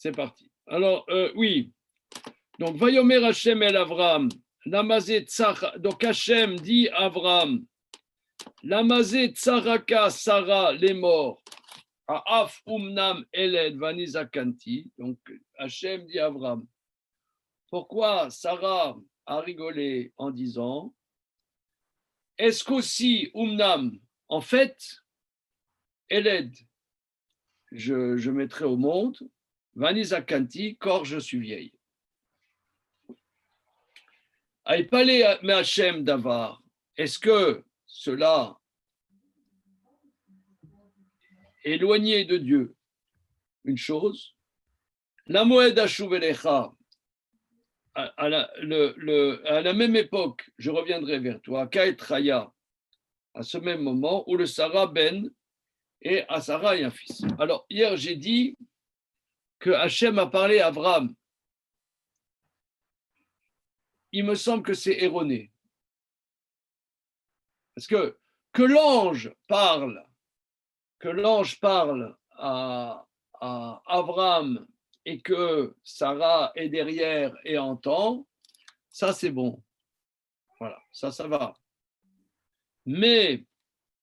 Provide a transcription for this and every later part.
c'est parti. Alors, oui. Donc, Vayomer Hashem el Avram, Lamazé Tsara. Donc, Hashem dit à Avram, Lamazé Tsaraka Sarah les morts, Aaf Umnam Eled Vanizakanti. Donc, Hashem dit à Avram, pourquoi Sarah a rigolé en disant, est-ce qu'aussi Umnam, en fait, Eled, je mettrai au monde, Vanizakanti, corps je suis vieille. Aïpale me Hashem Davar, est-ce que cela éloigné de Dieu, une chose, la Moed Ashuvelecha, à la même époque, je reviendrai vers toi, Kaet Raya, à ce même moment où le Sarah Ben et à Sarah et un fils. Alors, hier, j'ai dit que Hachem a parlé à Abraham. Il me semble que c'est erroné. Parce que l'ange parle, à Abraham et que Sarah est derrière et entend, ça c'est bon. Voilà, ça va. Mais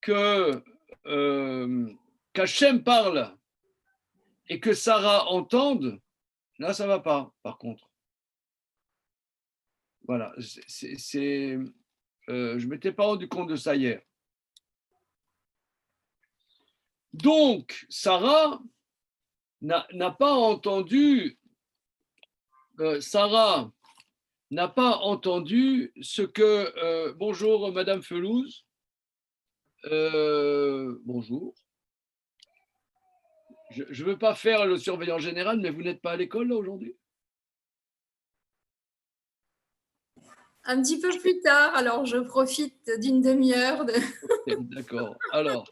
qu'Hachem parle et que Sarah entende, là ça va pas, par contre. Voilà, je ne m'étais pas rendu compte de ça hier. Donc, Sarah n'a pas entendu, ce que... bonjour, Madame Felouz. Bonjour. Je ne veux pas faire le surveillant général, mais vous n'êtes pas à l'école là aujourd'hui? Un petit peu plus tard, alors je profite d'une demi-heure. D'accord. Alors,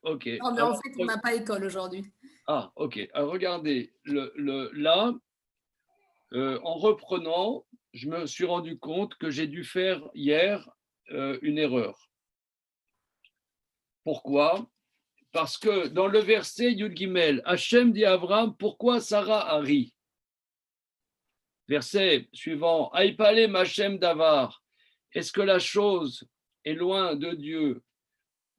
ok. Non, mais en fait, on n'a pas école aujourd'hui. Ah, ok. Alors, regardez, là, en reprenant, je me suis rendu compte que j'ai dû faire hier une erreur. Pourquoi? Parce que dans le verset Yud Gimel, Hachem dit à Abraham, pourquoi Sarah a ri? Verset suivant, Aïpalem Hachem Davar, est-ce que la chose est loin de Dieu?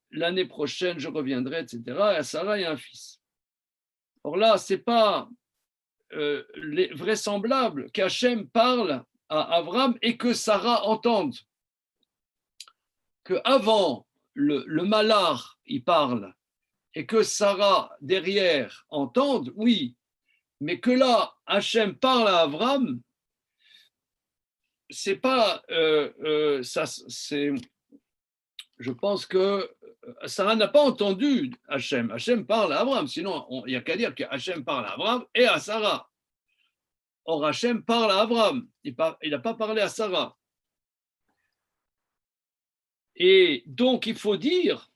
L'année prochaine, je reviendrai, etc. Et à Sarah, il y a un fils. Or là, ce n'est pas vraisemblable qu'Hachem parle à Abraham et que Sarah entende. Qu'avant, le malach, il parle, et que Sarah, derrière, entende, oui. Mais que là, Hachem parle à Abraham, c'est pas ça. Je pense que Sarah n'a pas entendu Hachem. Hachem parle à Abraham. Sinon, il n'y a qu'à dire que Hachem parle à Abraham et à Sarah. Or, Hachem parle à Abraham. Il n'a pas parlé à Sarah. Et donc, il faut dire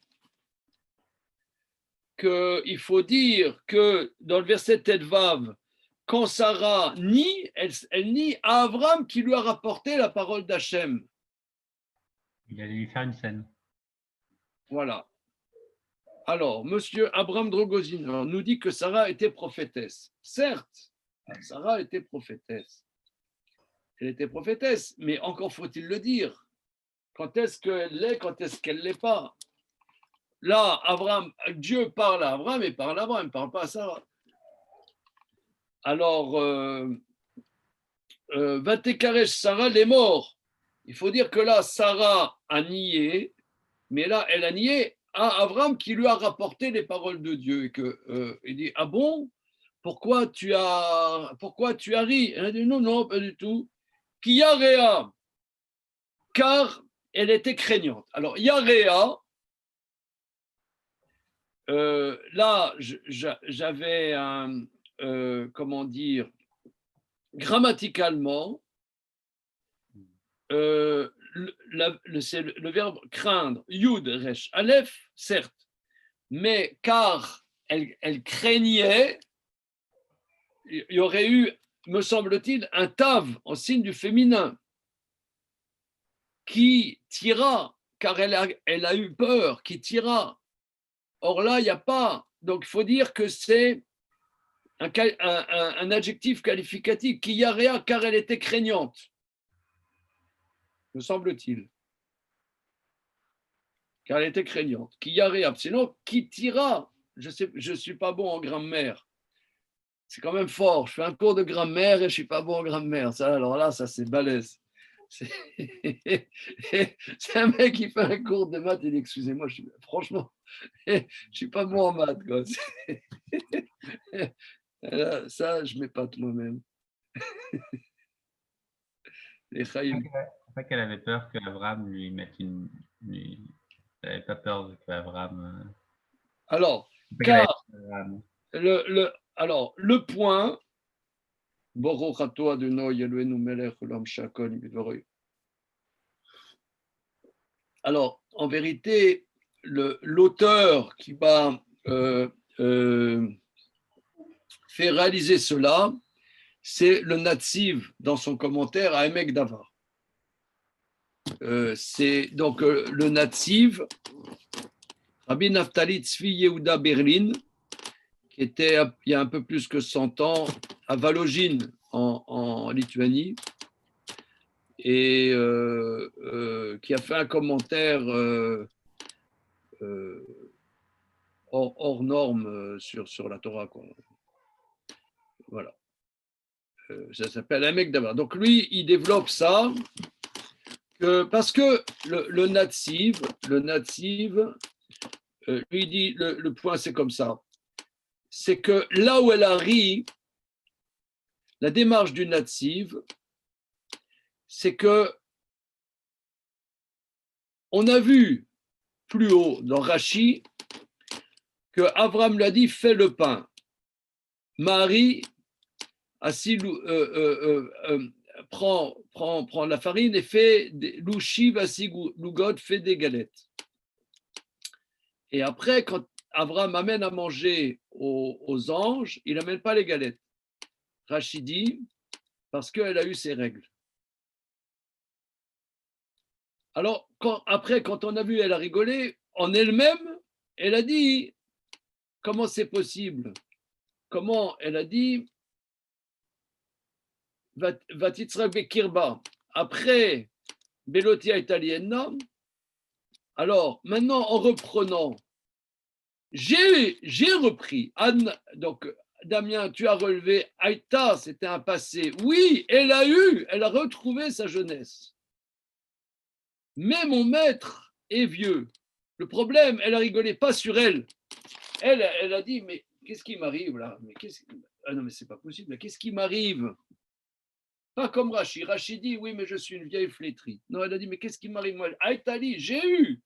que dans le verset Tedvav, quand Sarah nie, elle nie à Abraham qui lui a rapporté la parole d'Hachem. Il allait lui faire une scène. Voilà. Alors, monsieur Abraham Drogozin nous dit que Sarah était prophétesse. Certes, Sarah était prophétesse. Elle était prophétesse, mais encore faut-il le dire. Quand est-ce qu'elle l'est, quand est-ce qu'elle ne l'est pas? Là, Dieu parle à Abraham et parle à Abraham, il ne parle pas à Sarah. Alors, Vatekaresh Sarah, les morts. Il faut dire que là, Sarah a nié, mais là, elle a nié à Abraham qui lui a rapporté les paroles de Dieu. Et il dit, ah bon, pourquoi tu as ri? Elle a dit, non, pas du tout. Kiyarea, car elle était craignante. Alors, Yarea, là, j'avais un, comment dire, grammaticalement, c'est le verbe craindre, Yud, Resh, Aleph, certes, mais car elle craignait, il y aurait eu, me semble-t-il, un tav en signe du féminin qui tira, car elle a eu peur, qui tira. Or là, il n'y a pas. Donc, il faut dire que c'est un adjectif qualificatif, Kiyarea, car elle était craignante, me semble-t-il. Car elle était craignante. Kiyarea, sinon, Kitira, je ne suis pas bon en grammaire. C'est quand même fort. Je fais un cours de grammaire et je ne suis pas bon en grammaire. Ça, alors là, ça, c'est balèze. C'est un mec qui fait un cours de maths et dit excusez-moi, franchement, je ne suis pas bon en maths. Quoi. Ça, je m'épate moi-même. Les Chaïm. C'est pas qu'elle avait peur qu'Abraham lui mette une. Elle n'avait pas peur qu'Abraham. Alors, car le point. Baruch ato Adonai Eloheinu melech olam shakol bidvaroh. Alors, en vérité, l'auteur qui va faire réaliser cela, c'est le Netziv dans son commentaire à Emek Davar. C'est donc le Netziv, Rabbi Naftali Tzvi Yehuda Berlin, qui était il y a un peu plus que 100 ans à Valogine en Lituanie, et qui a fait un commentaire hors norme sur la Torah, quoi. Voilà. Ça s'appelle Emek Davar. Donc lui, il développe ça parce que le Netziv, lui dit le point, c'est comme ça. C'est que là où elle arrive, la démarche du Netziv, c'est que on a vu plus haut dans Rashi que Abraham lui a dit fais le pain. Marie prend la farine et fait louchi vasi lugot, fait des galettes. Et après, quand Abraham amène à manger aux anges, il n'amène pas les galettes. Rashi dit parce qu'elle a eu ses règles. Alors, quand on a vu, elle a rigolé, en elle-même, elle a dit, comment c'est possible? Comment elle a dit, Vatitzrak Bekirba, après Belotia italienne, alors maintenant en reprenant, j'ai repris, Anne, donc Damien, tu as relevé, Aïta, c'était un passé, oui, elle a retrouvé sa jeunesse. Mais mon maître est vieux. Le problème, elle a rigolé pas sur elle. Elle a dit, mais qu'est-ce qui m'arrive là? Ah non, mais c'est pas possible. Qu'est-ce qui m'arrive? Pas comme Rachi. Rachi dit, oui, mais je suis une vieille flétrie. Non, elle a dit, mais qu'est-ce qui m'arrive moi? Aïtali, j'ai eu.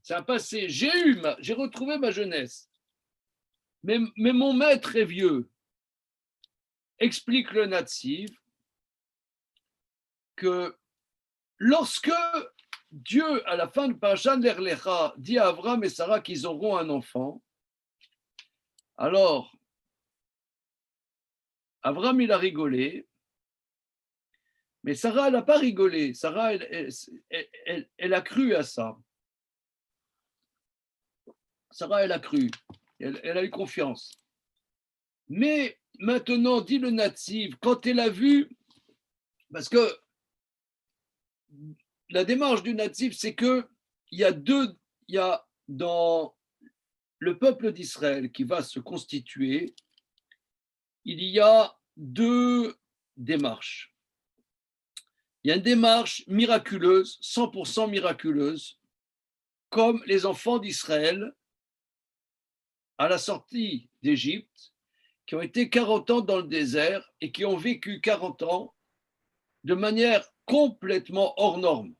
C'est un passé. J'ai retrouvé ma jeunesse. Mais mon maître est vieux. Explique le Netziv que lorsque Dieu, à la fin de Parashat L'Erlecha, dit à Abraham et Sarah qu'ils auront un enfant, alors Abraham, il a rigolé, mais Sarah, elle n'a pas rigolé. Sarah, elle a cru à ça. Sarah, elle a cru. Elle a eu confiance. Mais maintenant, dit le Netziv, quand elle a vu, parce que la démarche du Netziv, c'est qu'il y a dans le peuple d'Israël qui va se constituer, il y a deux démarches. Il y a une démarche miraculeuse, 100% miraculeuse, comme les enfants d'Israël à la sortie d'Égypte, qui ont été 40 ans dans le désert et qui ont vécu 40 ans de manière complètement hors norme,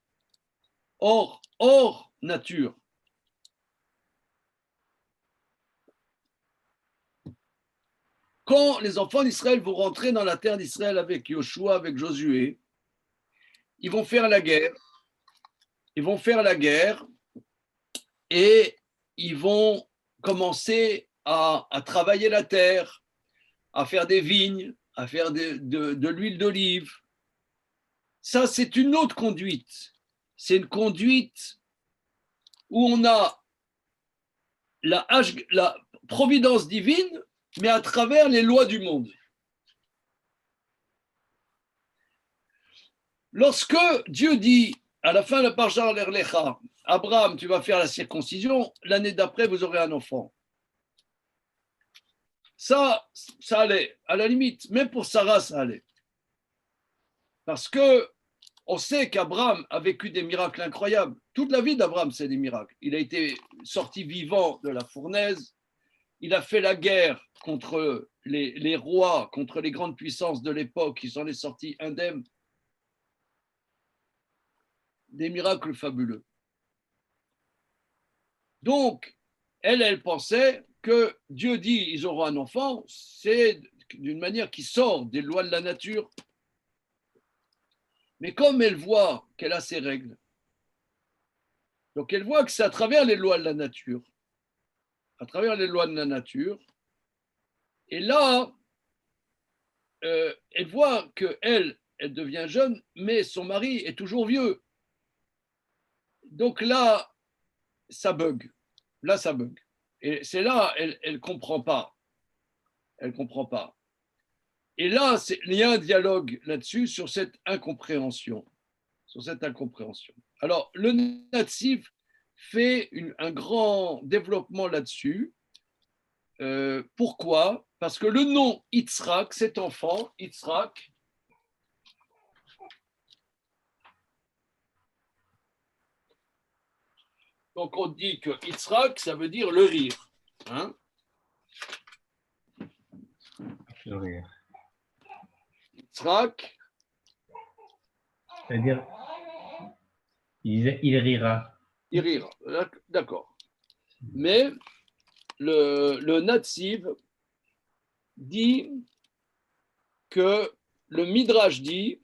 hors nature. Quand les enfants d'Israël vont rentrer dans la terre d'Israël avec Yoshua, avec Josué, ils vont faire la guerre. Ils vont faire la guerre et ils vont commencer à travailler la terre, à faire des vignes, à faire de l'huile d'olive. Ça, c'est une autre conduite. C'est une conduite où on a la providence divine mais à travers les lois du monde. Lorsque Dieu dit à la fin de la Parashat l'Erlecha, Abraham, tu vas faire la circoncision, l'année d'après, vous aurez un enfant. Ça allait, à la limite, même pour Sarah, ça allait. Parce que on sait qu'Abraham a vécu des miracles incroyables. Toute la vie d'Abraham, c'est des miracles. Il a été sorti vivant de la fournaise, il a fait la guerre contre les rois, contre les grandes puissances de l'époque, il s'en est sorti indemne. Des miracles fabuleux. Donc, elle pensait que Dieu dit ils auront un enfant, c'est d'une manière qui sort des lois de la nature. Mais comme elle voit qu'elle a ses règles, donc elle voit que c'est à travers les lois de la nature, à travers les lois de la nature, et là, elle voit qu'elle devient jeune, mais son mari est toujours vieux. Donc là, ça bug. Là, ça bug. Et c'est là, elle ne comprend pas. Elle ne comprend pas. Et là, il y a un dialogue là-dessus sur cette incompréhension. Alors, le natif fait un grand développement là-dessus. Pourquoi? Parce que le nom Yitzhak, cet enfant, Yitzhak, donc on dit que Yitzhak, ça veut dire le rire. Hein? Le rire. Yitzhak, C'est-à-dire, il rira. il rire. D'accord. Mais le natif dit que le Midrash dit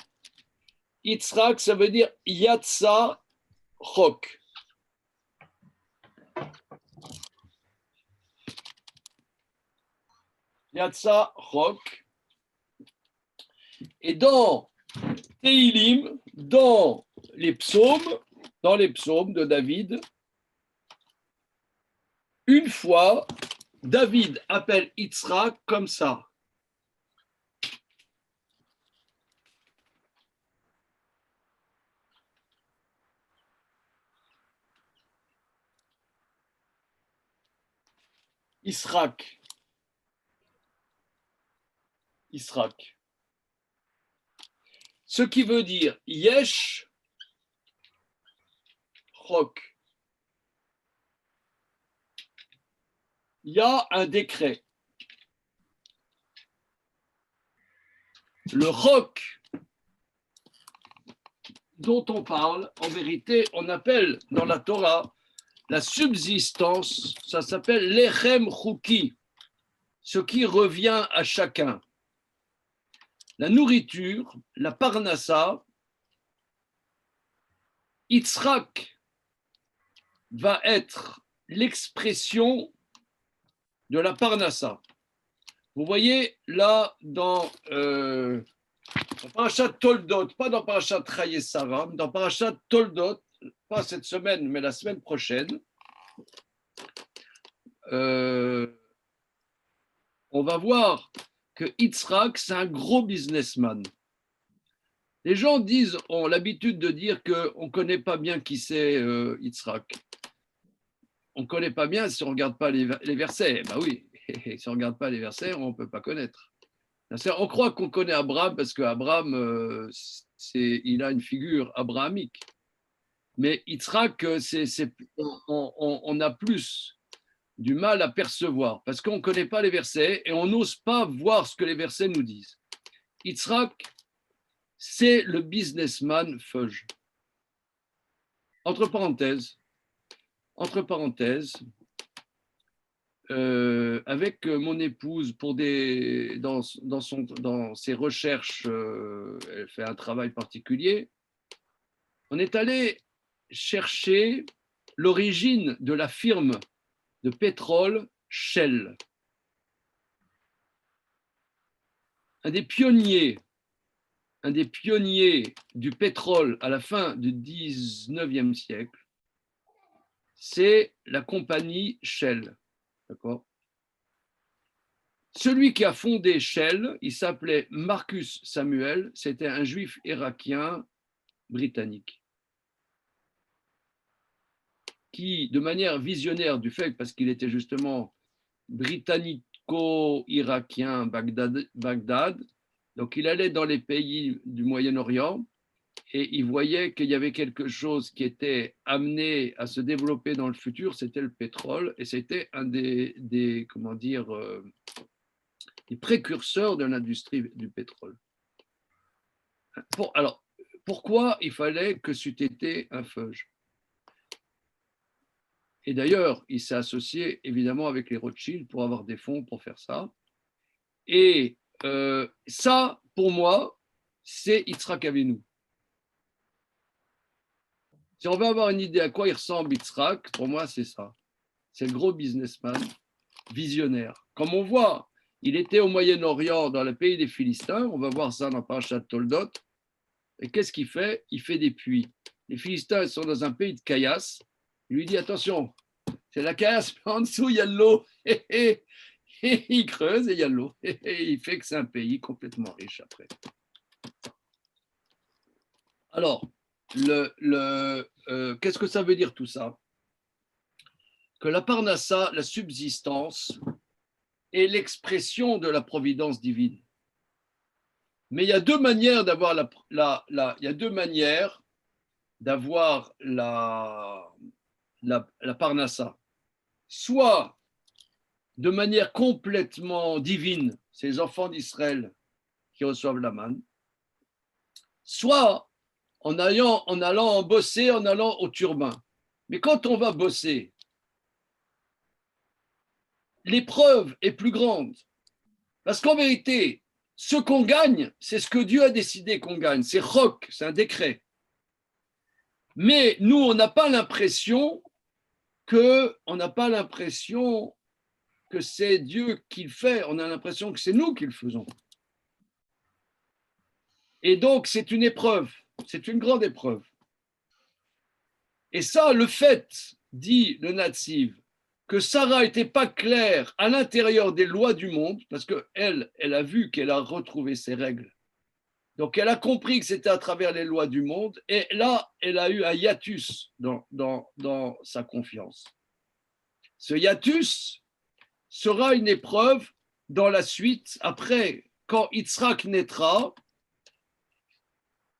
Yitzhak, ça veut dire Yatsa Chok. Yatsa Chok. Et dans Teilim, dans les psaumes de David, une fois, David appelle Yitzhak comme ça. Yitzhak. Ce qui veut dire Yesh Chok. Il y a un décret. Le Chok dont on parle, en vérité, on appelle dans la Torah la subsistance, ça s'appelle l'Echem Chuki, ce qui revient à chacun. La nourriture, la parnassa, Yitzhak va être l'expression de la parnassa. Vous voyez là dans Parashat Toldot, pas dans Parashat Chayei Sarah, mais dans Parashat Toldot, pas cette semaine, mais la semaine prochaine, on va voir que Yitzhak, c'est un gros businessman. Les gens ont l'habitude de dire qu'on ne connaît pas bien qui c'est Yitzhak. On ne connaît pas bien si on ne regarde pas les versets. Ben oui, si on ne regarde pas les versets, on ne peut pas connaître. On croit qu'on connaît Abraham parce qu'Abraham, il a une figure abrahamique. Mais Yitzhak, on a plus du mal à percevoir parce qu'on ne connaît pas les versets et on n'ose pas voir ce que les versets nous disent. Yitzhak, c'est le businessman feuge. Entre parenthèses, avec mon épouse, dans ses recherches, elle fait un travail particulier, on est allé chercher l'origine de la firme de pétrole Shell. Un des pionniers du pétrole à la fin du 19e siècle, c'est la compagnie Shell. D'accord ? celui qui a fondé Shell, il s'appelait Marcus Samuel, c'était un juif irakien britannique qui, de manière visionnaire du fait, parce qu'il était justement britannico-irakien Bagdad, donc il allait dans les pays du Moyen-Orient et il voyait qu'il y avait quelque chose qui était amené à se développer dans le futur, c'était le pétrole, et c'était un des comment dire, des précurseurs de l'industrie du pétrole. Alors, pourquoi il fallait que c'eût été un Feuge? Et d'ailleurs, il s'est associé évidemment avec les Rothschild pour avoir des fonds pour faire ça. Et ça, pour moi, c'est Yitzhak Avinu. Si on veut avoir une idée à quoi il ressemble Yitzhak, pour moi, c'est ça. C'est le gros businessman, visionnaire. Comme on voit, il était au Moyen-Orient, dans le pays des Philistins. On va voir ça dans Parashat Toldot. Et qu'est-ce qu'il fait? Il fait des puits. Les Philistins sont dans un pays de caillasse. Il lui dit attention, c'est la caillasse, mais en dessous, il y a de l'eau. Et il creuse et il y a de l'eau. Et il fait que c'est un pays complètement riche après. Alors, qu'est-ce que ça veut dire tout ça? Que la parnassa, la subsistance, est l'expression de la providence divine. Mais il y a deux manières d'avoir il y a deux manières d'avoir la parnassa. Soit de manière complètement divine, c'est les enfants d'Israël qui reçoivent la manne, soit en allant bosser, en allant au turbin. Mais quand on va bosser, l'épreuve est plus grande. Parce qu'en vérité, ce qu'on gagne, c'est ce que Dieu a décidé qu'on gagne. C'est roc, c'est un décret. Mais nous, on n'a pas l'impression que c'est Dieu qui le fait. On a l'impression que c'est nous qui le faisons. Et donc, c'est une épreuve. C'est une grande épreuve. Et ça, le fait, dit le Natsiv, que Sarah n'était pas claire à l'intérieur des lois du monde, parce qu'elle a vu qu'elle a retrouvé ses règles. Donc, elle a compris que c'était à travers les lois du monde, et là, elle a eu un hiatus dans sa confiance. Ce hiatus sera une épreuve dans la suite, après, quand Yitzhak naîtra,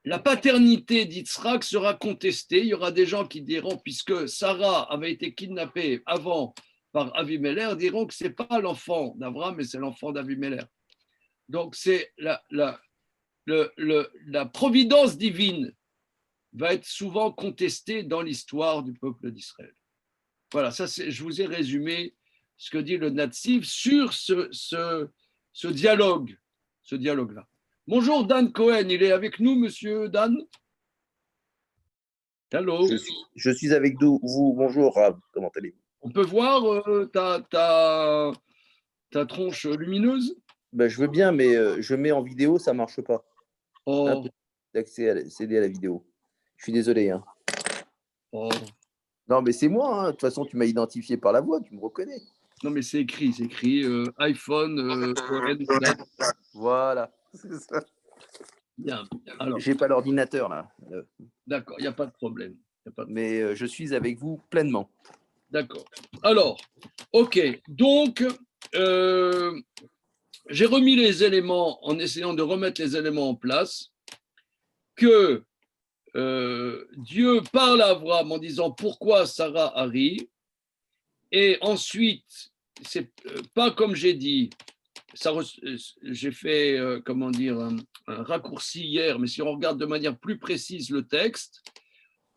la paternité d'Yitzhak sera contestée. Il y aura des gens qui diront, puisque Sarah avait été kidnappée avant par Avimelech, diront que ce n'est pas l'enfant d'Abraham, mais c'est l'enfant d'Avimelech. Donc, c'est la providence divine va être souvent contestée dans l'histoire du peuple d'Israël. Voilà, ça, je vous ai résumé ce que dit le Natsiv sur ce dialogue-là. Bonjour Dan Cohen, il est avec nous, monsieur Dan? Allô? Je suis avec vous. Bonjour, Rav. Comment allez-vous? On peut voir ta tronche lumineuse? Ben, je veux bien, mais je mets en vidéo, ça ne marche pas. Oh. Un peu d'accéder à la vidéo. Je suis désolé. Hein. Oh. Non, mais c'est moi. Hein. De toute façon, tu m'as identifié par la voix, tu me reconnais. Non, mais c'est écrit iPhone. Voilà. C'est ça. Bien. Alors, j'ai pas l'ordinateur là. D'accord, il n'y a pas de problème. Mais je suis avec vous pleinement. D'accord. Alors, ok. Donc, j'ai remis les éléments en essayant de remettre les éléments en place. Que Dieu parle à Abraham en disant pourquoi Sarah arrive. Et ensuite, c'est pas comme j'ai dit. J'ai fait un raccourci hier, mais si on regarde de manière plus précise le texte,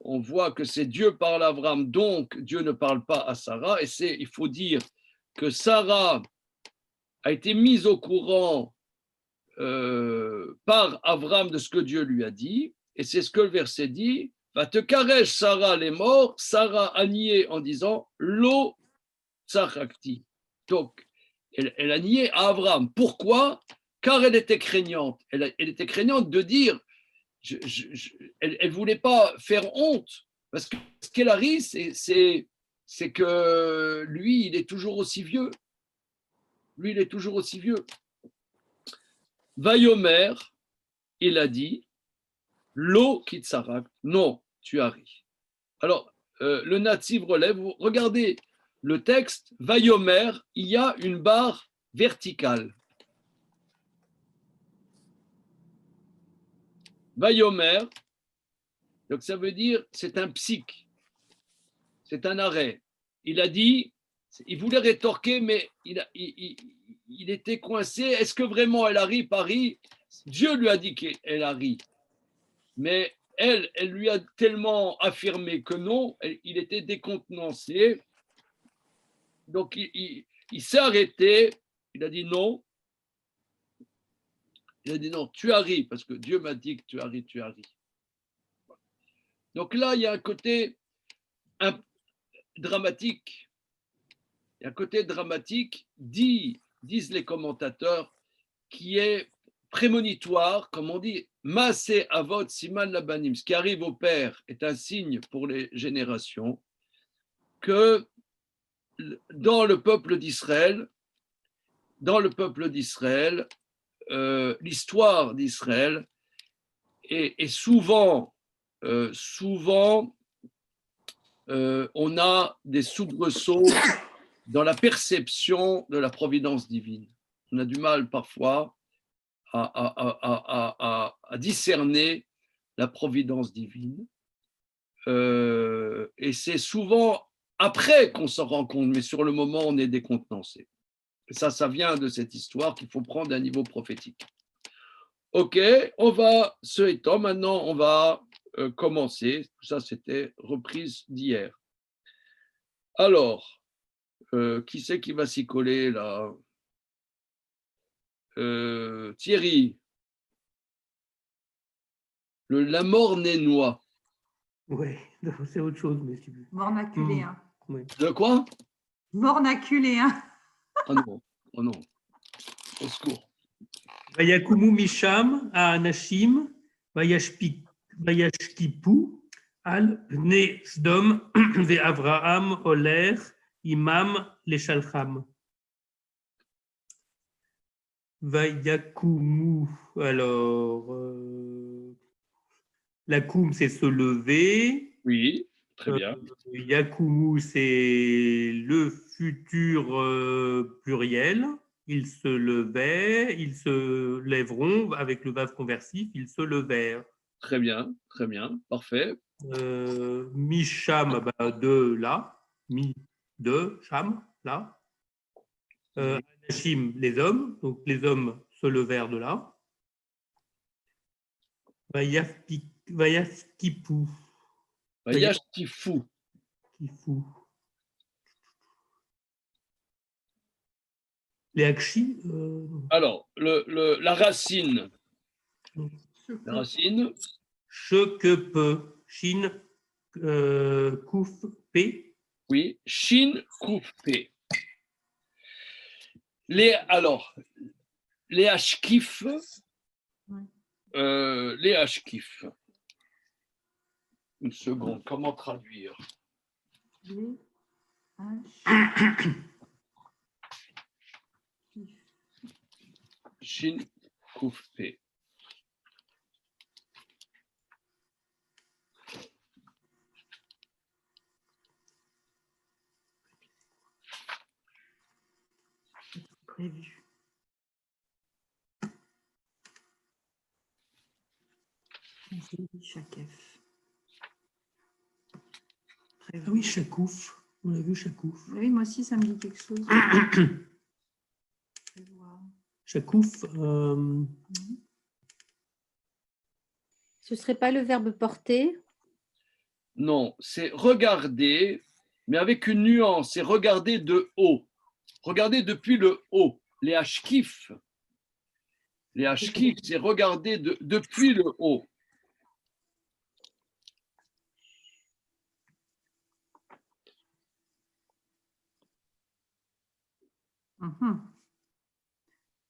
on voit que c'est Dieu parle à Abraham, donc Dieu ne parle pas à Sarah. Et il faut dire que Sarah a été mise au courant par Abraham de ce que Dieu lui a dit. Et c'est ce que le verset dit. Va te karesh Sarah les morts. Sarah a nié en disant lo tzachakti. Donc, elle a nié à Abraham. Pourquoi? Car elle était craignante. Elle était craignante de dire, elle ne voulait pas faire honte. Parce que ce qu'elle arrive, c'est que lui, il est toujours aussi vieux. Lui, il est toujours aussi vieux. Vayomer, il a dit, Lo kitsarak, non, tu as ri. Alors, le natif relève, regardez le texte, Vayomer, il y a une barre verticale. Vayomer, donc ça veut dire, c'est un psych, c'est un arrêt. Il a dit, il voulait rétorquer, mais il était coincé. Est-ce que vraiment elle a ri, Paris? Dieu lui a dit qu'elle a ri. Mais elle lui a tellement affirmé que non, il était décontenancé. Donc, il s'est arrêté. Il a dit non. Il a dit non, tu as ri, parce que Dieu m'a dit que tu as ri, tu as ri. Donc là, il y a un côté dramatique. Il y a un côté dramatique, disent les commentateurs, qui est prémonitoire, comme on dit, Maaseh Avot Siman Labanim, ce qui arrive au père est un signe pour les générations, que dans le peuple d'Israël, l'histoire d'Israël est souvent, on a des soubresauts dans la perception de la providence divine. On a du mal parfois à discerner la providence divine. Et c'est souvent après qu'on s'en rend compte, mais sur le moment, on est décontenancé. Et ça vient de cette histoire qu'il faut prendre à un niveau prophétique. Ok, on va, ce étant, maintenant, on va commencer. Ça, c'était reprise d'hier. Alors, qui c'est qui va s'y coller là? Thierry, la mort nénois. Ouais, c'est autre chose, mais si tu veux. Mornaculéen. Ouais. De quoi? Mornaculéen. Oh non, oh non, au secours. Vayakumu Misham, Anashim, Vayashkipu, Al Bne Sdom, Ve Avraham, Oler, Imam, Leshalcham. Vayakumu, alors, la koum, c'est se lever. Oui, très bien. Yakumu, c'est le futur pluriel. Ils se levaient, ils se lèveront avec le vase conversif, ils se levèrent. Très bien, parfait. Misham, de là. Mi, de, Sham, là. Anashim, les hommes. Donc les hommes se levèrent de là. Vayaskipu. Vayashkifu. Kifu. Les Akshi. Alors, la racine. La racine. Che que peu. Shin, Kouf, P. Oui, Shin Koufé. Les Ashkif. Les Ashkif. Une seconde, comment traduire? Les Shin Koufé. prévu. Chakef. Ah oui, Chakouf. On a vu Chakouf. Oui, moi aussi, ça me dit quelque chose. Chakouf. Ce ne serait pas le verbe porter? Non, c'est regarder, mais avec une nuance, c'est regarder de haut. Regardez depuis le haut. Les Ashkif. Les Ashkif, c'est regarder depuis le haut.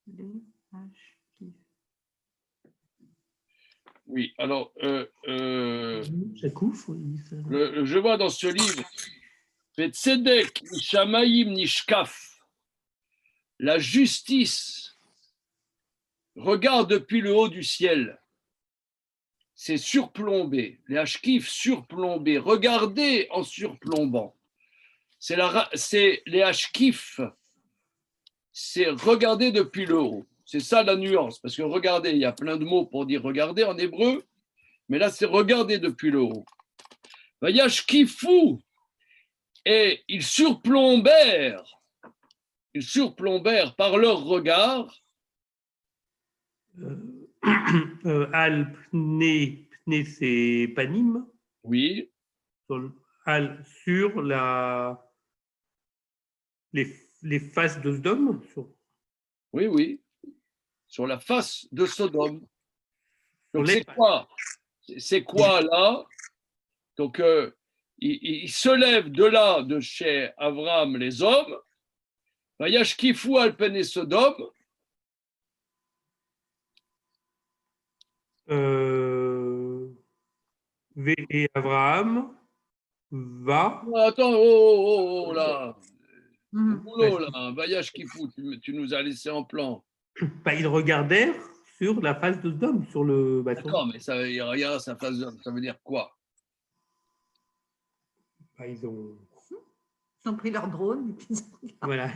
Les Ashkif. Oui, alors, Chakouf, oui. je vois dans ce livre, Tzedek Shamayim Nishkaf. la justice regarde depuis le haut du ciel. C'est surplombé, les Ashkif surplombés, regardez en surplombant. C'est les Ashkif, c'est regarder depuis le haut. C'est ça la nuance, parce que regardez, il y a plein de mots pour dire regarder en hébreu, mais là c'est regarder depuis le haut. Vayashkifu, et ils surplombèrent par leur regard. Al pne, pne c'est panim. Oui, Al sur les faces de Sodome. oui, sur la face de Sodome. Donc les- c'est quoi là? Donc il se lève de là, de chez Avram, les hommes. Vayashkifu al pene Sodome. Et Abraham va. Attends, oh là, au Mhm. boulot là, Vayashkifu, tu nous as laissé en plan. Bah, ils regardèrent sur la face de Sodome, sur le bateau. D'accord, mais ça regarde sa face d'homme, ça veut dire quoi? Bah, ils ont. Ils ont pris leur drone. Et puis ils ont- Voilà.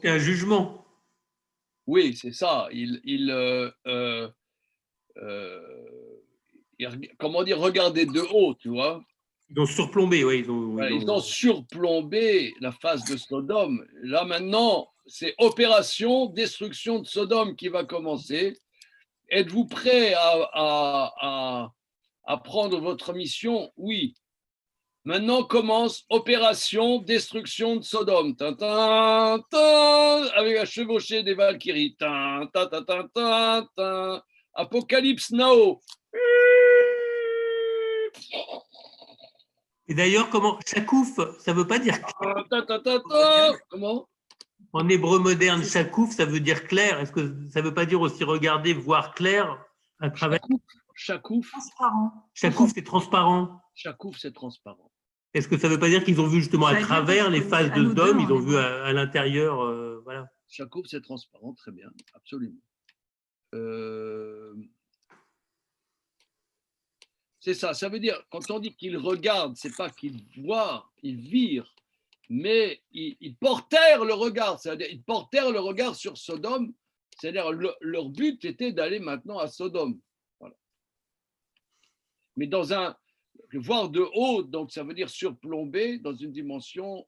C'est un jugement. Oui, c'est ça. Comment dire, regarder de haut, tu vois. Ils ont surplombé, oui. Ils ont surplombé la face de Sodome. Là maintenant, c'est opération destruction de Sodome qui va commencer. Êtes-vous prêts à prendre votre mission? Oui. Maintenant commence opération destruction de Sodome. Tin, avec la chevauchée des Valkyries. Apocalypse Now. Et d'ailleurs, comment Chakouf, ça ne veut pas dire. Comment? En hébreu moderne, Chakouf, ça veut dire clair. Est-ce que ça ne veut pas dire aussi regarder, voir clair à travers. Chakouf. Transparent. Chakouf, c'est transparent. Chakouf, c'est transparent. Est-ce que ça ne veut pas dire qu'ils ont vu justement à Ça veut dire travers que les c'est faces à de nous Sodome, deux, ils ont en vu hébreu. à l'intérieur, voilà. Chakouf, c'est transparent, très bien, absolument. C'est ça, ça veut dire, quand on dit qu'ils regardent, c'est pas qu'ils voient, ils virent, mais ils portèrent le regard, c'est-à-dire ils portèrent le regard sur Sodome, c'est-à-dire leur but était d'aller maintenant à Sodome. Voilà. Mais dans un, voir de haut, donc ça veut dire surplomber dans une dimension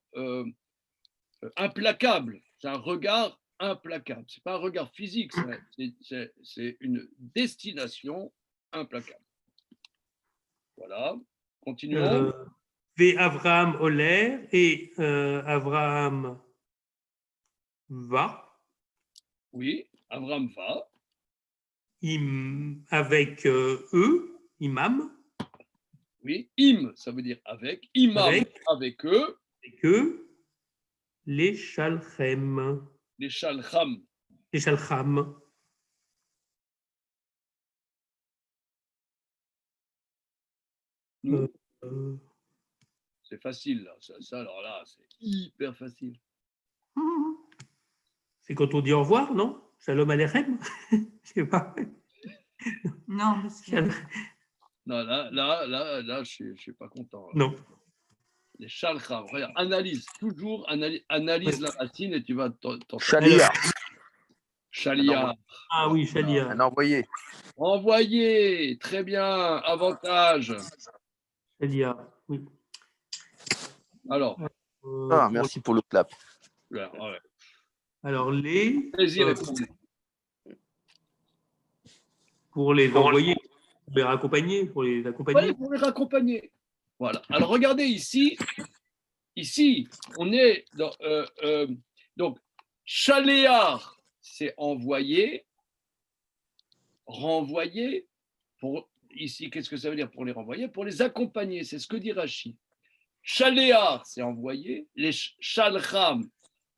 implacable, c'est un regard implacable, c'est pas un regard physique, c'est une destination implacable. Voilà, continuons. Ve Avraham Oler et Avraham va. Oui, Abraham va. Avec eux, imam, Oui, im, ça veut dire avec. Imam, avec eux. avec eux, les Shalchem. Les Shalcham. Les Shalcham. C'est facile, là. Ça, alors là, c'est hyper facile. C'est quand on dit au revoir, non? Shalom Aleichem. Je sais pas. Non, parce que Non, là, je suis pas content. Là. Non. Les Shalcham. Regarde, analyse, toujours analyse la racine et tu vas t'en Chalia, Chalia. Ah oui, Shalia. un envoyé. Envoyé, très bien, avantage. Shalia, oui. Alors, Ah, merci pour le clap. ouais. Alors, les. Plaisir répondre. Pour les envoyer, pour les raccompagner, pour les accompagner. Ouais, pour les raccompagner. Voilà. Alors, regardez ici. Ici, on est dans. Donc, chaléar, c'est envoyer. Renvoyer. Ici, qu'est-ce que ça veut dire pour les renvoyer? Pour les accompagner. C'est ce que dit Rashi. Chaléar, c'est envoyer. Les shalcham,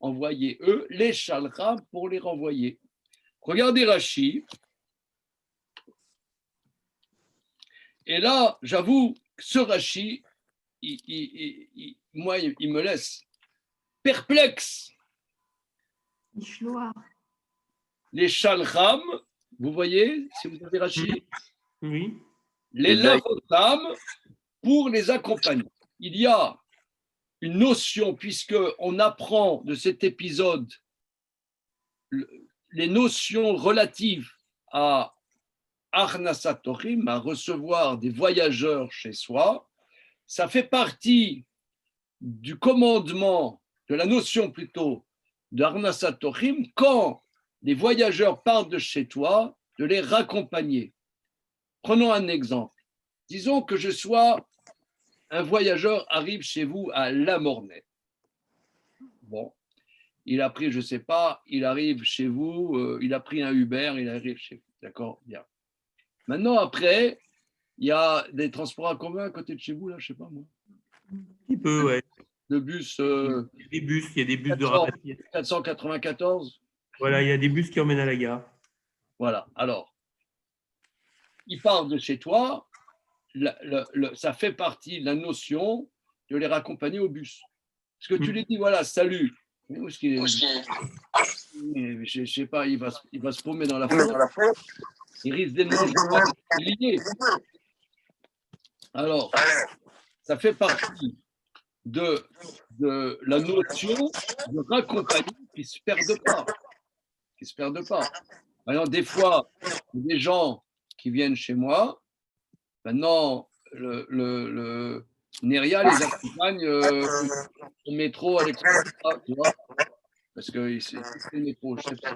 envoyer eux. Les shalcham, pour les renvoyer. Regardez Rashi. Et là, j'avoue, ce Rashi, moi, il me laisse perplexe. Ishloa. les Shalcham, vous voyez, si vous avez Rachi, Oui. les Les Daï. Lavotam pour les accompagner. Il y a une notion, puisqu'on apprend de cet épisode les notions relatives à Arnasatorim, à recevoir des voyageurs chez soi, ça fait partie du commandement, de la notion plutôt, de Arnasatorim, quand les voyageurs partent de chez toi, de les raccompagner. Prenons un exemple. Disons que un voyageur arrive chez vous à La Mornay. Bon, il a pris, je ne sais pas, il arrive chez vous, il a pris un Uber, il arrive chez vous. D'accord, bien. Maintenant, après, il y a des transports en commun à côté de chez vous, là, je ne sais pas moi. Un petit peu, ouais. Le bus Il y a des bus de 400, rapatriement. 494. Voilà, il y a des bus qui emmènent à la gare. Voilà, alors, il part de chez toi, ça fait partie de la notion de les raccompagner au bus. Parce que tu lui dis, voilà, salut. Où est-ce qu'il est Je ne sais pas, il va se paumer dans la forêt. Il risque d'être lié. Alors, ça fait partie de la notion de raccompagner qui ne se perde pas. Maintenant, des fois, il y a des gens qui viennent chez moi. Maintenant, le Neria les accompagne au métro, à l'express, tu vois, parce que c'est le métro. Je sais pas.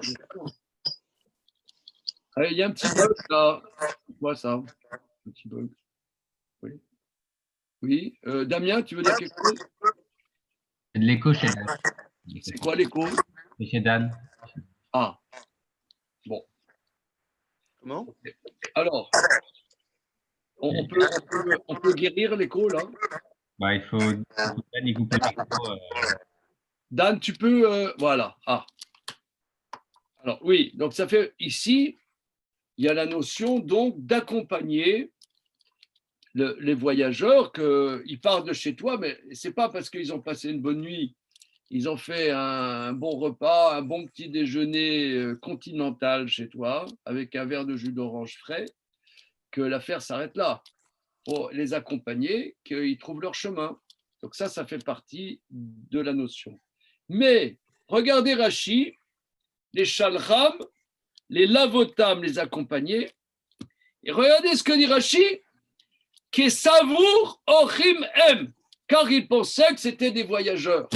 Allez, il y a un petit bug là. C'est quoi ça? Un petit bug. Oui. Oui. Damien, tu veux dire quelque chose? C'est de l'écho chez Dan. C'est quoi l'écho? C'est chez Dan. Ah. Bon. Comment? Alors, on peut guérir l'écho là? Bah, il faut Dan y couper le micro. Dan, tu peux. Voilà. Ah. Alors, oui. Donc, ça fait ici, il y a la notion donc d'accompagner les voyageurs, qu'ils partent de chez toi, mais ce n'est pas parce qu'ils ont passé une bonne nuit, ils ont fait un bon repas, un bon petit déjeuner continental chez toi, avec un verre de jus d'orange frais, que l'affaire s'arrête là. Pour les accompagner, qu'ils trouvent leur chemin. Donc ça fait partie de la notion. Mais regardez Rachi, les Shalcham, les Lavotam, les accompagner, et regardez ce que dit Rachi, qui savour ochim em, car il pensait que c'était des voyageurs.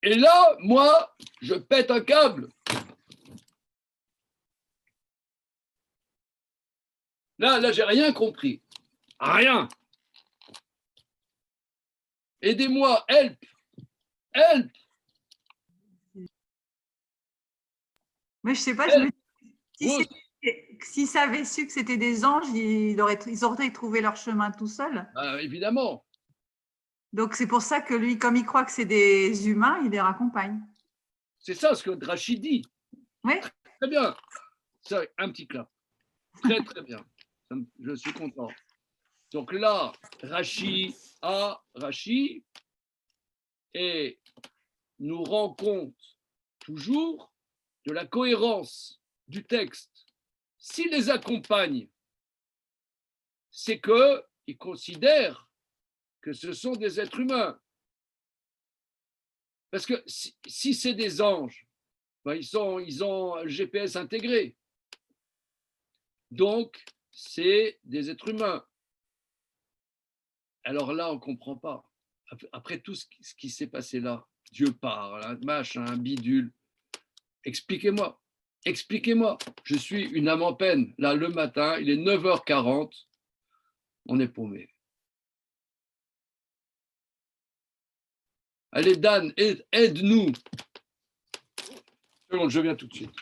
Et là, moi, je pète un câble. Là, j'ai rien compris. Rien. Aidez-moi, help. Mais je sais pas, je me dis, Vous- s'ils avaient su que c'était des anges, ils auraient trouvé leur chemin tout seuls. Évidemment. Donc c'est pour ça que lui, comme il croit que c'est des humains, il les raccompagne. C'est ça ce que Rachid dit. Oui. Très bien. Ça, un petit clap. Très, très bien. Je suis content. Donc là, Rachid et nous rend compte toujours de la cohérence du texte. S'il les accompagne, c'est qu'il considère que ce sont des êtres humains. Parce que si c'est des anges, ben ils ont un GPS intégré. Donc, c'est des êtres humains. Alors là, on ne comprend pas. Après tout ce qui s'est passé là, Dieu parle, hein, machin, bidule. Expliquez-moi. Je suis une âme en peine. Là, le matin, il est 9h40. On est paumé. Allez, Dan, aide-nous. Je viens tout de suite.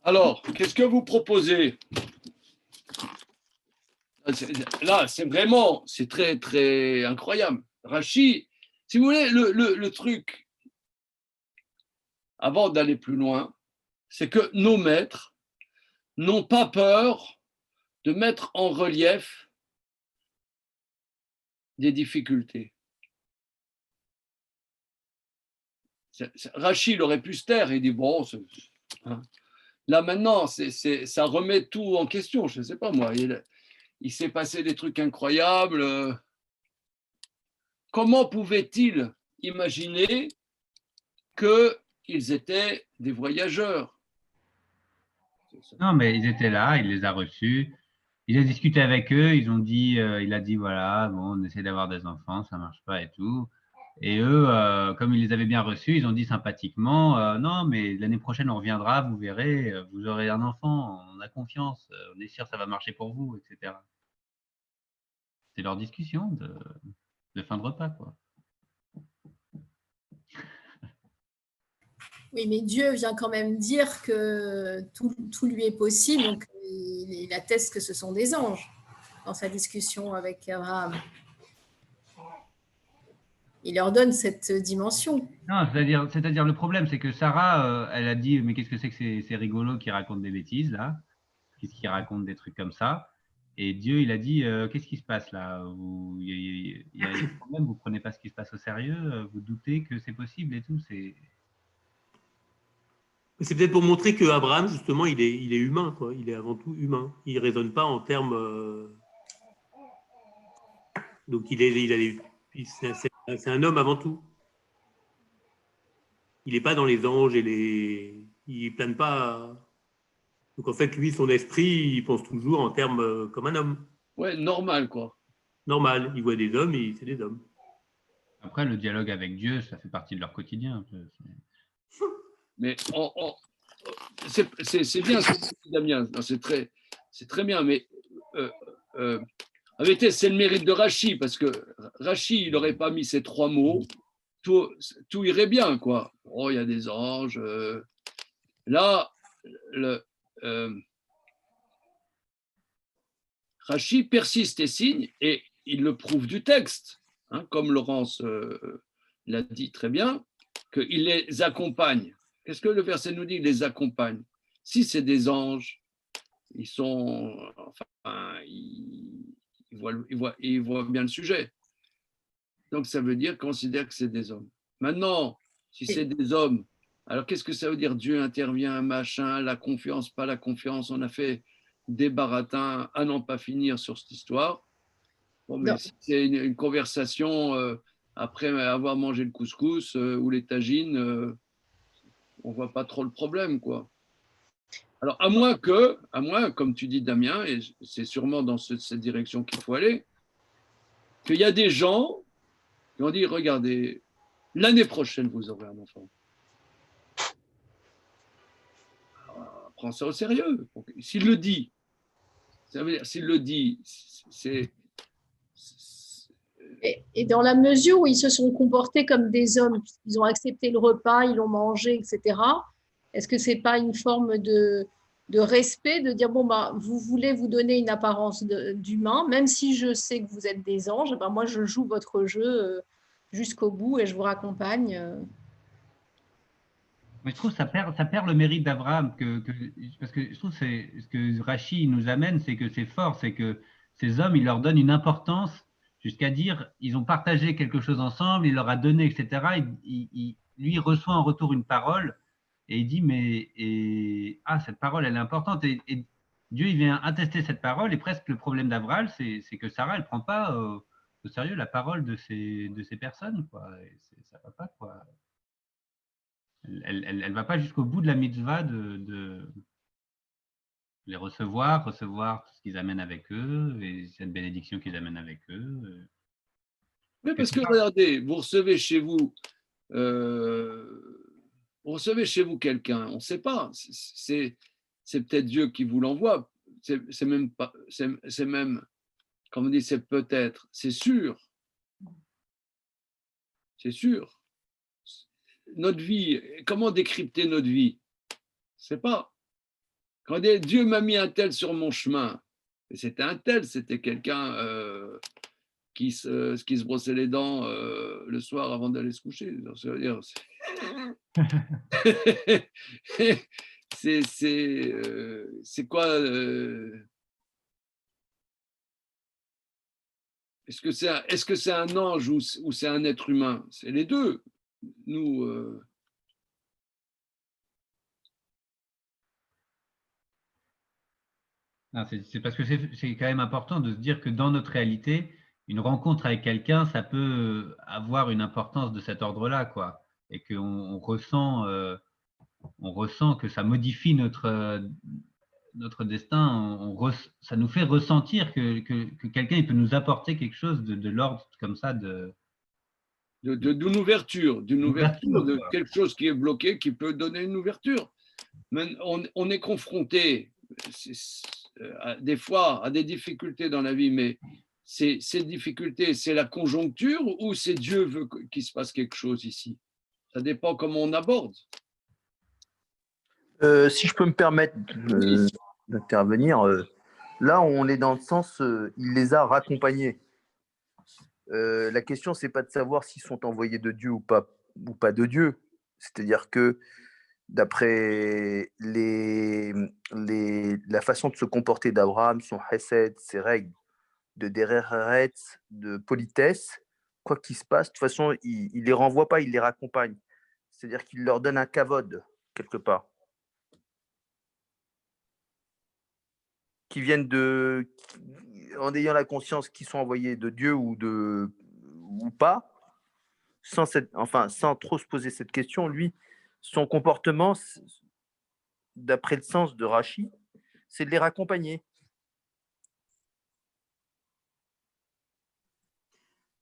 Alors, qu'est-ce que vous proposez? Là, c'est vraiment, c'est très, très incroyable. Rachi, si vous voulez, le truc, avant d'aller plus loin, c'est que nos maîtres n'ont pas peur de mettre en relief des difficultés. Rachi, il aurait pu se taire et dire, bon, hein. Là maintenant, ça remet tout en question, je ne sais pas moi. Il s'est passé des trucs incroyables. Comment pouvait-il imaginer qu'ils étaient des voyageurs? Non, mais ils étaient là, il les a reçus. Il a discuté avec eux, il a dit voilà, bon, on essaie d'avoir des enfants, ça marche pas et tout. Et eux, comme ils les avaient bien reçus, ils ont dit sympathiquement non, mais l'année prochaine on reviendra, vous verrez, vous aurez un enfant, on a confiance, on est sûr que ça va marcher pour vous, etc. C'est leur discussion de fin de repas, quoi. Oui, mais Dieu vient quand même dire que tout lui est possible, donc il atteste que ce sont des anges dans sa discussion avec Abraham. Il leur donne cette dimension. Non, c'est-à-dire le problème, c'est que Sarah, elle a dit mais qu'est-ce que c'est que ces rigolos qui racontent des bêtises là? Qu'est-ce qu'ils racontent des trucs comme ça? Et Dieu, il a dit qu'est-ce qui se passe là? Il y a un problème, vous prenez pas ce qui se passe au sérieux, vous doutez que c'est possible et tout. C'est peut-être pour montrer que Abraham, justement, il est humain, quoi. Il est avant tout humain. Il ne raisonne pas en termes. Donc, c'est un homme avant tout. Il n'est pas dans les anges il ne plane pas. Donc, en fait, lui, son esprit, il pense toujours en termes comme un homme. Ouais, normal, quoi. Normal. Il voit des hommes et c'est des hommes. Après, le dialogue avec Dieu, ça fait partie de leur quotidien un peu. Mais c'est bien ce que dit Damien, c'est très bien, mais en vérité, c'est le mérite de Rachi, parce que Rachi, il n'aurait pas mis ces trois mots, tout irait bien, quoi. Oh, il y a des anges. Là, Rachi persiste et signe, et il le prouve du texte, hein, comme Laurence l'a dit très bien, qu'il les accompagne. Qu'est-ce que le verset nous dit? Il les accompagne. Si c'est des anges, ils sont, enfin, ils voient bien le sujet. Donc ça veut dire considère que c'est des hommes. Maintenant, si c'est des hommes, alors qu'est-ce que ça veut dire? Dieu intervient, machin, la confiance, pas la confiance. On a fait des baratins à n'en pas finir sur cette histoire. Bon, mais si c'est une conversation après avoir mangé le couscous ou les tagines, on ne voit pas trop le problème, quoi. Alors, à moins, comme tu dis, Damien, et c'est sûrement dans cette direction qu'il faut aller, qu'il y a des gens qui ont dit, regardez, l'année prochaine, vous aurez un enfant. Alors, prends ça au sérieux. S'il le dit, ça veut dire, s'il le dit, c'est... Et dans la mesure où ils se sont comportés comme des hommes, ils ont accepté le repas, ils l'ont mangé, etc., est-ce que ce n'est pas une forme de respect, de dire, bon, ben, vous voulez vous donner une apparence d'humain, même si je sais que vous êtes des anges, ben, moi, je joue votre jeu jusqu'au bout et je vous raccompagne. Mais je trouve que ça perd le mérite d'Abraham, parce que je trouve que ce que Rachi nous amène, c'est que c'est fort, c'est que ces hommes, il leur donne une importance jusqu'à dire, ils ont partagé quelque chose ensemble, il leur a donné, etc. Lui, il reçoit en retour une parole et il dit, cette parole, elle est importante. Et Dieu, il vient attester cette parole et presque le problème d'Abraham, c'est que Sarah, elle ne prend pas au sérieux la parole de ces personnes, quoi. Ça ne va pas, quoi. Elle ne va pas jusqu'au bout de la mitzvah de les recevoir tout ce qu'ils amènent avec eux et cette bénédiction qu'ils amènent avec eux. Oui, parce que regardez, vous recevez chez vous quelqu'un, on ne sait pas, c'est peut-être Dieu qui vous l'envoie, c'est même, comme on dit, c'est peut-être, c'est sûr. C'est sûr. Notre vie, comment décrypter notre vie? Je ne sais pas. Quand Dieu m'a mis un tel sur mon chemin, et c'était un tel, c'était quelqu'un qui se brossait les dents le soir avant d'aller se coucher. Donc, ça veut dire, c'est quoi est-ce que c'est un ange ou c'est un être humain? C'est les deux. Nous, Non, c'est parce que c'est quand même important de se dire que dans notre réalité, une rencontre avec quelqu'un, ça peut avoir une importance de cet ordre-là, quoi. Et qu'on on ressent que ça modifie notre destin. Ça nous fait ressentir que quelqu'un il peut nous apporter quelque chose de l'ordre comme ça d'une ouverture, d'ouverture, de quoi. quelque chose qui est bloqué, qui peut donner une ouverture. On est confronté des fois à des difficultés dans la vie, mais ces difficultés, c'est la conjoncture ou c'est Dieu veut qu'il se passe quelque chose ici? Ça dépend comment on aborde. Si je peux me permettre d'intervenir, là, on est dans le sens, il les a raccompagnés. La question, c'est pas de savoir s'ils sont envoyés de Dieu ou pas de Dieu. C'est-à-dire que d'après la façon de se comporter d'Abraham, son chesed, ses règles de dereret, de politesse, quoi qu'il se passe, de toute façon, il ne les renvoie pas, il les raccompagne. C'est-à-dire qu'il leur donne un kavod, quelque part. Qui viennent en ayant la conscience qu'ils sont envoyés de Dieu ou pas, sans trop se poser cette question, lui, son comportement, d'après le sens de Rachi, c'est de les raccompagner.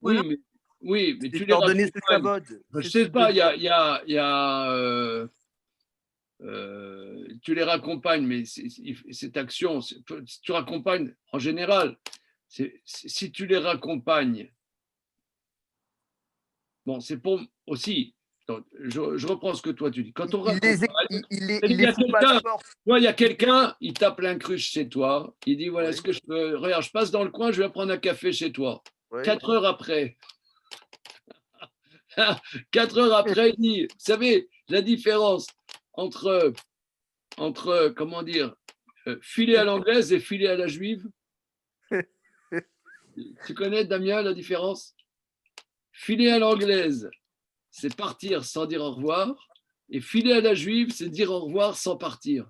Oui, mais C'est tu de les leur donner ce raccompagnes. kavod. Je sais pas, tu les raccompagnes, mais cette action, tu raccompagnes en général. Si tu les raccompagnes, bon, c'est pour aussi. Je reprends ce que toi tu dis. Quand on raccompagne, Il les fout pas à la porte. il y a quelqu'un, il tape l'incruche chez toi, il dit voilà, Oui. est-ce que je peux. Regarde, je passe dans le coin, je vais prendre un café chez toi. Oui. 4 heures après, 4 heures après, il dit, vous savez, la différence entre comment dire, filer à l'anglaise et filer à la juive. Tu connais, Damien, la différence? Filer à l'anglaise, c'est partir sans dire au revoir. Et filer à la juive, c'est dire au revoir sans partir.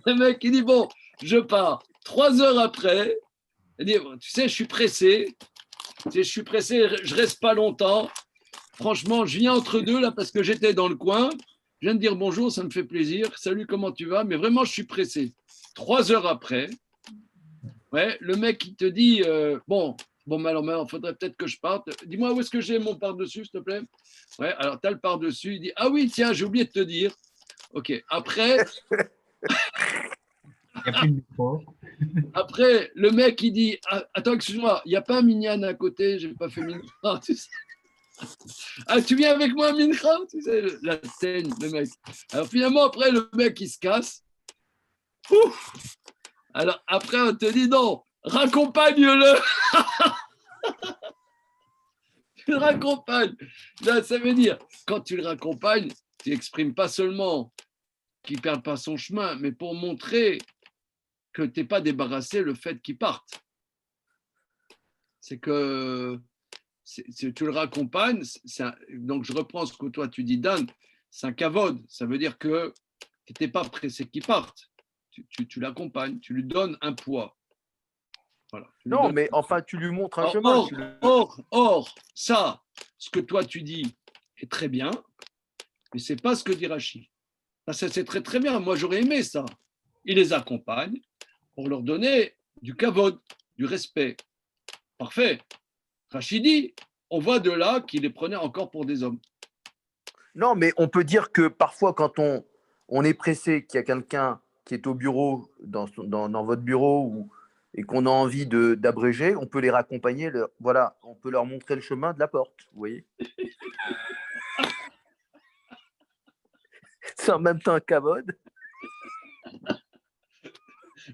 Le mec, il dit, bon, je pars. 3 heures après, il dit, tu sais, je suis pressé. Je reste pas longtemps. Franchement, je viens entre deux là parce que j'étais dans le coin. Je viens de dire bonjour, ça me fait plaisir. Salut, comment tu vas? Mais vraiment, je suis pressé. 3 heures après, ouais, le mec il te dit bon, alors, il faudrait peut-être que je parte. Dis-moi où est-ce que j'ai mon par-dessus, s'il te plaît? Ouais, alors tu as le par-dessus. Il dit ah oui, tiens, j'ai oublié de te dire. Ok, après. Il n'y a plus de micro. Après, le mec il dit attends, excuse-moi, il n'y a pas un minyan à côté, j'ai pas fait minyan. Tu sais. Ah, tu viens avec moi, Mincha? Tu sais, la scène, le mec. Alors finalement, après, le mec, il se casse. Ouf. Alors après, on te dit non, raccompagne-le. Tu le raccompagnes. Là, ça veut dire, quand tu le raccompagnes, tu n'exprimes pas seulement qu'il ne perde pas son chemin, mais pour montrer que tu n'es pas débarrassé le fait qu'il parte. C'est que tu le raccompagnes, donc je reprends ce que toi tu dis, Dan, c'est un kavod, ça veut dire que tu n'étais pas pressé qu'il parte, tu l'accompagnes, tu lui donnes un poids. Voilà, non, mais enfin, tu lui montres un chemin. Or, ça, ce que toi tu dis est très bien, mais ce n'est pas ce que dit Rachi. Ça, c'est très très bien, moi j'aurais aimé ça. Il les accompagne pour leur donner du kavod, du respect. Parfait. Rachi dit, on voit de là qu'il les prenait encore pour des hommes. Non, mais on peut dire que parfois, quand on est pressé, qu'il y a quelqu'un qui est au bureau, dans votre bureau, et qu'on a envie d'abréger, on peut les raccompagner. Voilà, on peut leur montrer le chemin de la porte. Vous voyez? c'est en même temps un kavod.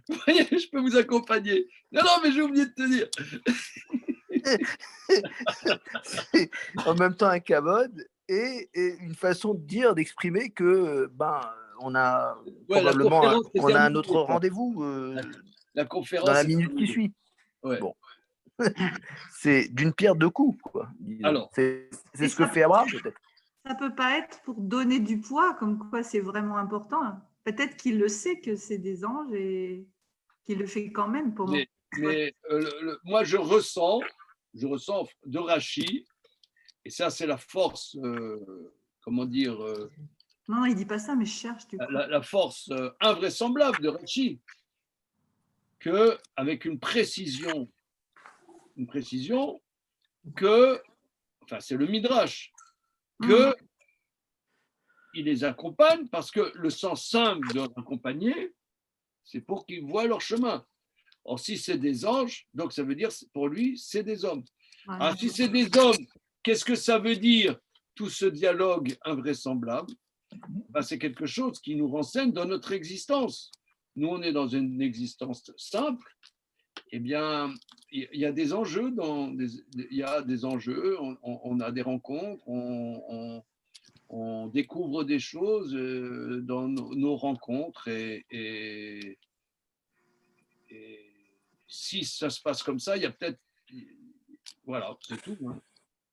Vous voyez, je peux vous accompagner. Non, non, mais j'ai oublié de te dire. C'est en même temps un kavod et une façon de dire, d'exprimer que on a Ouais, la probablement conférence est on a un terminée, autre quoi. rendez-vous La dans conférence la est minute qui terminée. suit. Ouais. Bon. C'est d'une pierre deux coups, quoi. Disons. Alors. C'est Et ce que ça- fait Abraham, peut-être. Ça peut pas être pour donner du poids, comme quoi c'est vraiment important. Peut-être qu'il le sait que c'est des anges et qu'il le fait quand même pour moi. Mais moi, je ressens de Rachi, et ça, c'est la force, comment dire, Non, il dit pas ça, mais je cherche du coup. la force invraisemblable de Rachi, que avec une précision que, enfin, c'est le Midrash, que il les accompagne parce que le sens simple de accompagner, c'est pour qu'ils voient leur chemin. Or, si c'est des anges, donc ça veut dire pour lui, c'est des hommes. Ouais, Alors, si c'est des hommes, qu'est-ce que ça veut dire tout ce dialogue invraisemblable? C'est quelque chose qui nous renseigne dans notre existence. Nous, on est dans une existence simple. Eh bien, il y a des enjeux, il y a des enjeux, on a des rencontres, on découvre des choses dans nos rencontres et si ça se passe comme ça, il y a peut-être... Voilà, c'est tout. Hein.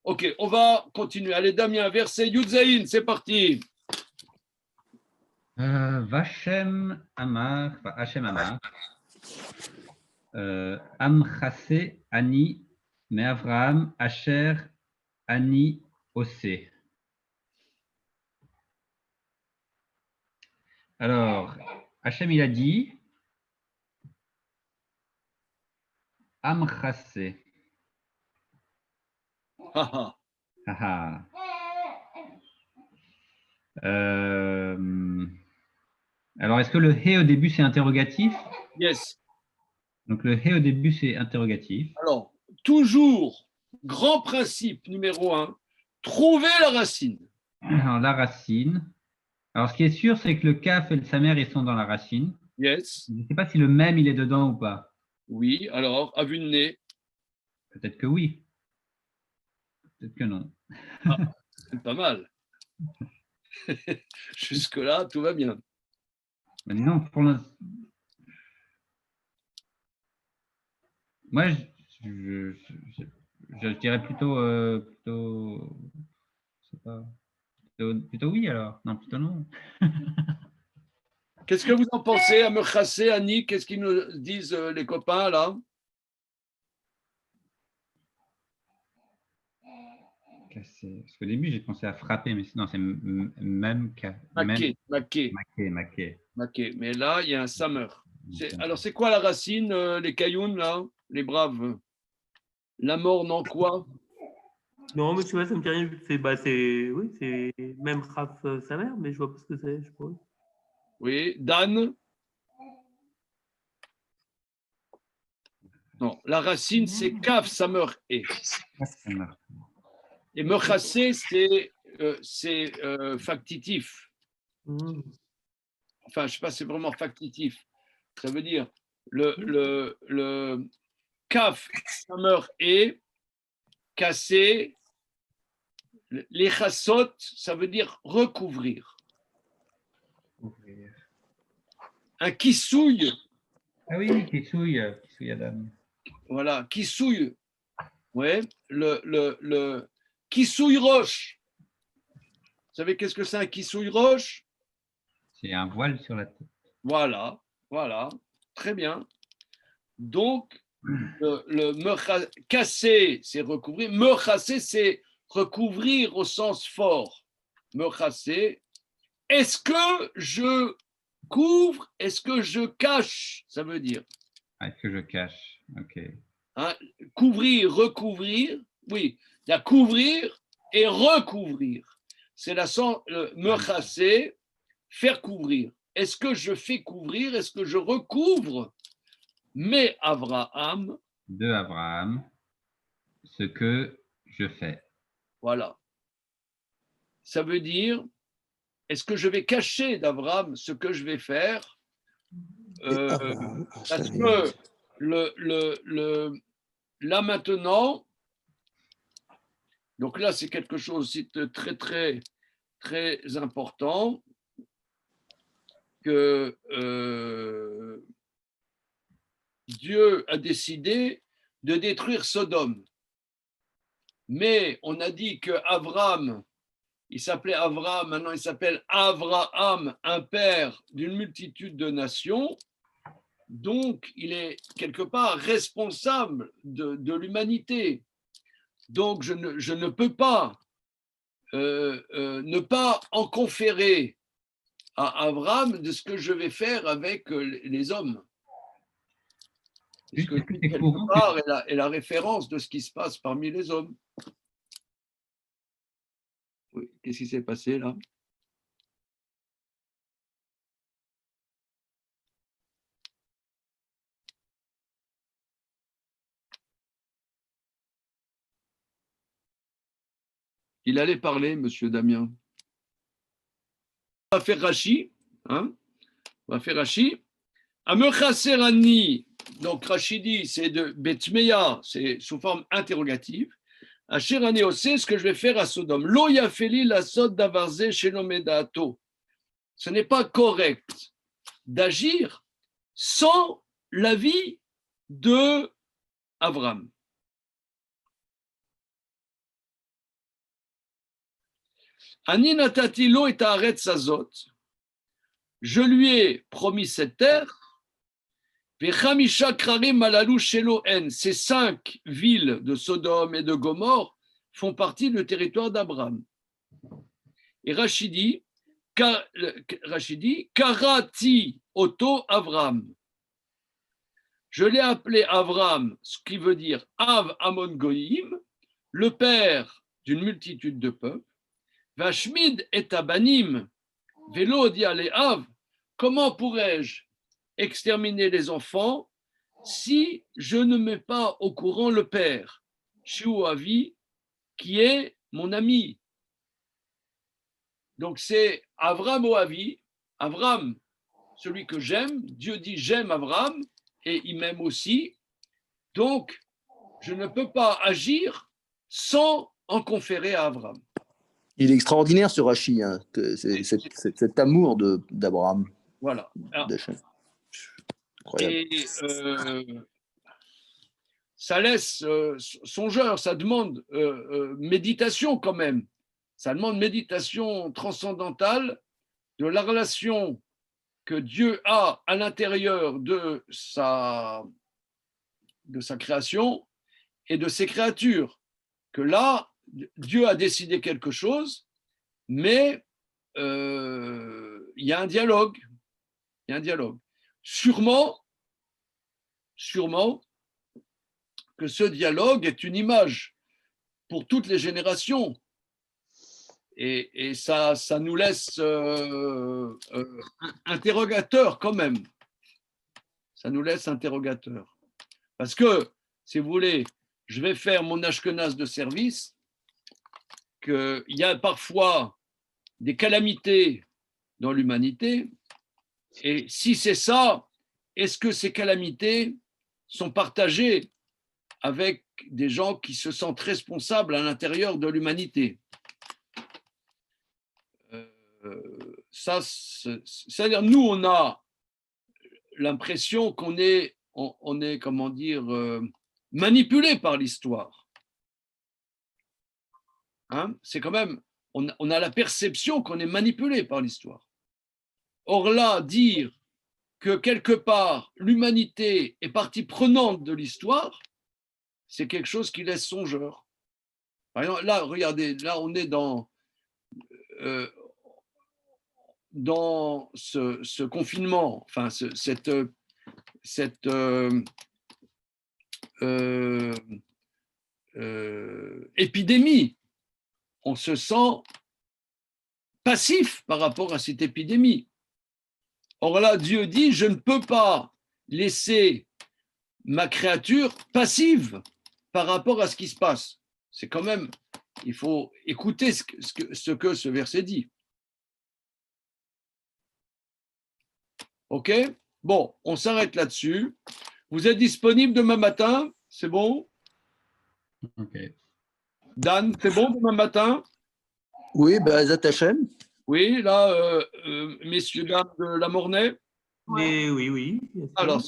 Ok, on va continuer. Allez, Damien, verset Yudzaïn, c'est parti. Vachem Amar, Hachem Amar, Amchase Ani, mais Avraham, Asher Ani Ose. Alors, Hachem, il a dit Amchase. Ah, Ah, alors, est-ce que le he au début, c'est interrogatif? yes. Donc, le he au début, c'est interrogatif. Alors, toujours, grand principe numéro 1, trouver la racine. Alors, la racine. Alors, ce qui est sûr, c'est que le kaf et le samer, ils sont dans la racine. Yes. Je ne sais pas si le même, il est dedans ou pas. Oui, alors, à vue de nez. Peut-être que oui. Peut-être que non. C'est pas mal. Jusque-là, tout va bien. Mais disons, pour l'instant, moi, je dirais plutôt, je sais pas, plutôt oui alors. Non, plutôt non. Qu'est-ce que vous en pensez, à me chasser, Annie? Qu'est-ce qu'ils nous disent les copains là? Casser. Parce qu'au début, j'ai pensé à frapper, mais non, c'est même. Maquet, maquet, Maquet. maquet. Mais là, il y a un samer. Alors, c'est quoi la racine, les caillounes là? Les braves? La mort, non quoi? Non, mais tu vois, ça me dit rien. Oui, c'est même Raph sa mère, mais je vois pas ce que c'est, je pense. Oui, Dan? Non, la racine, c'est kaf, samer, et. Et me chasser, c'est factitif. Enfin, je ne sais pas, c'est vraiment factitif. Ça veut dire le kaf, samer, et casser. Les chassot, ça veut dire recouvrir. Un kissouille. Ah oui, kissouille Adam. Voilà, kissouille. Ouais, le kissouille roche. Vous savez qu'est-ce que c'est un kissouille roche? C'est un voile sur la tête. Voilà, très bien. Donc, casser, c'est recouvrir. Me chasser, c'est recouvrir au sens fort. Me chasser. Est-ce que je couvre? Est-ce que je cache? Ça veut dire. Est-ce que je cache? Ok. Hein, couvrir, recouvrir. Oui, il y a couvrir et recouvrir. C'est me chasser, faire couvrir. Est-ce que je fais couvrir? Est-ce que je recouvre? Mais Abraham. De Abraham, ce que je fais. Voilà. Ça veut dire, est-ce que je vais cacher d'Abraham ce que je vais faire parce que là maintenant, donc là c'est quelque chose aussi de très très très important que Dieu a décidé de détruire Sodome. Mais on a dit que Abraham, il s'appelait Abraham, maintenant il s'appelle Avraham, un père d'une multitude de nations. Donc, il est quelque part responsable de l'humanité. Donc, je ne peux pas ne pas en conférer à Abraham de ce que je vais faire avec les hommes. Parce que lui, quelque part, est la référence de ce qui se passe parmi les hommes. Oui. Qu'est-ce qui s'est passé là? Il allait parler, monsieur Damien. On va faire Rashi. Hein? On va faire Rashi. Amechaserani, donc Rachidi, c'est de Betmeya, c'est sous forme interrogative. Asherani aussi, ce que je vais faire à Sodome. Lo yafeli la sod davarze shelomedato. Ce n'est pas correct d'agir sans l'avis de Avram. Ani natati lo et haaretz hazot. Je lui ai promis cette terre. Ces 5 villes de Sodome et de Gomorre font partie du territoire d'Abraham. Et Rachidi, Karati Oto Avram. Je l'ai appelé Avram, ce qui veut dire Av Amon Goïm, le père d'une multitude de peuples. Vashmid et Abanim, Velo Diale Av. Comment pourrais-je exterminer les enfants si je ne mets pas au courant le père, Shiu Avi, qui est mon ami. Donc c'est Avram Oavi, Avram, celui que j'aime. Dieu dit j'aime Avram et il m'aime aussi. Donc je ne peux pas agir sans en conférer à Avram. Il est extraordinaire ce Rashi, hein, cet amour d'Abraham. Voilà. Alors, et ça laisse songeur, ça demande méditation quand même. Ça demande méditation transcendantale de la relation que Dieu a à l'intérieur de sa création et de ses créatures. Que là, Dieu a décidé quelque chose, mais il y a un dialogue. Il y a un dialogue. Sûrement que ce dialogue est une image pour toutes les générations. Et ça nous laisse interrogateurs quand même. Ça nous laisse interrogateurs. Parce que, si vous voulez, je vais faire mon ashkenaz de service, qu'il y a parfois des calamités dans l'humanité. Et si c'est ça, est-ce que ces calamités sont partagées avec des gens qui se sentent responsables à l'intérieur de l'humanité? C'est-à-dire, nous, on a l'impression qu'on est, comment dire, manipulé par l'histoire. Hein? C'est quand même, on a la perception qu'on est manipulé par l'histoire. Or là, dire que quelque part l'humanité est partie prenante de l'histoire, c'est quelque chose qui laisse songeur. Par exemple, là, regardez, là on est dans ce confinement, enfin cette épidémie. On se sent passif par rapport à cette épidémie. Or là, Dieu dit, je ne peux pas laisser ma créature passive par rapport à ce qui se passe. C'est quand même, il faut écouter ce que ce verset dit. OK? Bon, on s'arrête là-dessus. Vous êtes disponible demain matin? C'est bon? Ok. Dan, c'est bon demain matin? Oui, Zat Hachem. Oui, là, messieurs, dames de la Mornay? Mais oui, bien sûr. Alors,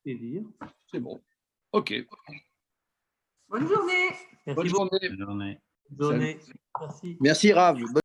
Plaisir. c'est bon. OK. Bonne journée. Merci Bonne beaucoup. journée. Bonne journée. Bonne journée. Merci. Merci, Rav.